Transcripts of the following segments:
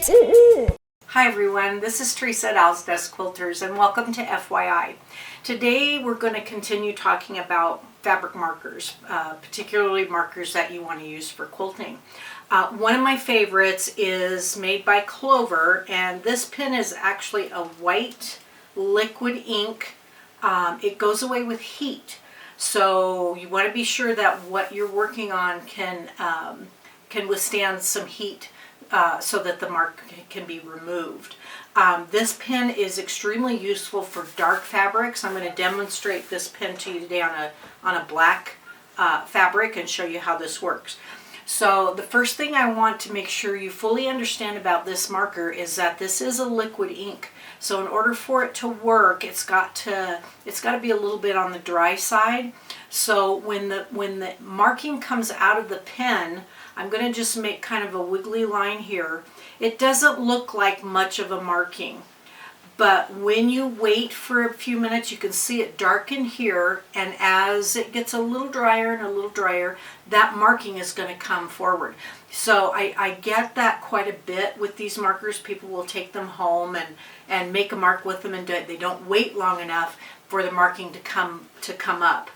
Hi everyone, this is Teresa at Owl's Nest Quilters and welcome to FYI. Today we're going to continue talking about fabric markers, particularly markers that you want to use for quilting. One of my favorites is made by Clover, and this pen is actually a white liquid ink. It goes away with heat, so you want to be sure that what you're working on can withstand some heat so that the mark can be removed. This pen is extremely useful for dark fabrics. I'm going to demonstrate this pen to you today on a black fabric and show you how this works. So the first thing I want to make sure you fully understand about this marker is that this is a liquid ink. So in order for it to work, it's got to be a little bit on the dry side. So when the marking comes out of the pen, I'm going to just make kind of a wiggly line here. It doesn't look like much of a marking, but when you wait for a few minutes, you can see it darken here, and as it gets a little drier and a little drier, that marking is going to come forward. So I get that quite a bit with these markers. People will take them home and make a mark with them, and they don't wait long enough for the marking to come up,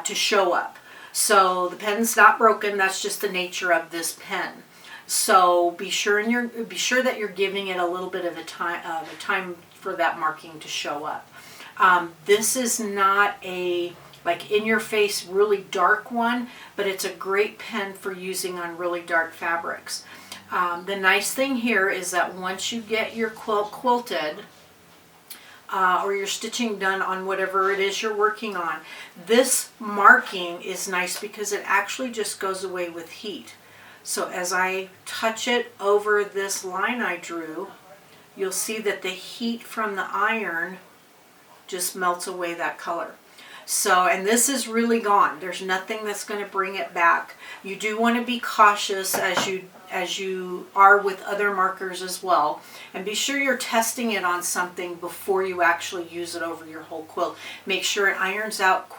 to show up. So the pen's not broken. That's just the nature of this pen. So be sure that you're giving it a little bit of a time for that marking to show up. This is not a like in-your-face really dark one, but it's a great pen for using on really dark fabrics. The nice thing here is that once you get your quilt quilted, or your stitching done on whatever it is you're working on, this marking is nice because it actually just goes away with heat. So as I touch it over this line I drew, you'll see that the heat from the iron just melts away that color. So, and this is really gone. There's nothing that's going to bring it back. You do want to be cautious as you are with other markers as well, and be sure you're testing it on something before you actually use it over your whole quilt. Make sure it irons out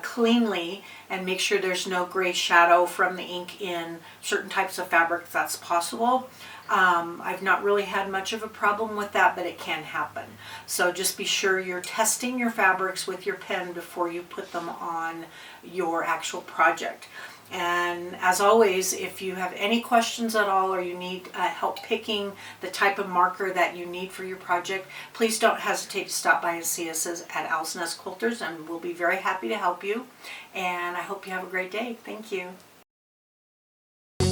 cleanly, and make sure there's no gray shadow from the ink in certain types of fabric. That's possible. I've not really had much of a problem with that, but it can happen. So just be sure you're testing your fabrics with your pen before you put them on your actual project. And as always, if you have any questions at all, or you need help picking the type of marker that you need for your project, please don't hesitate to stop by and see us at Owl's Nest Quilters, and we'll be very happy to help you. And I hope you have a great day. Thank you.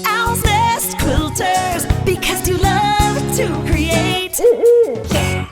Owl's Nest Quilters, because you love to create. Yeah.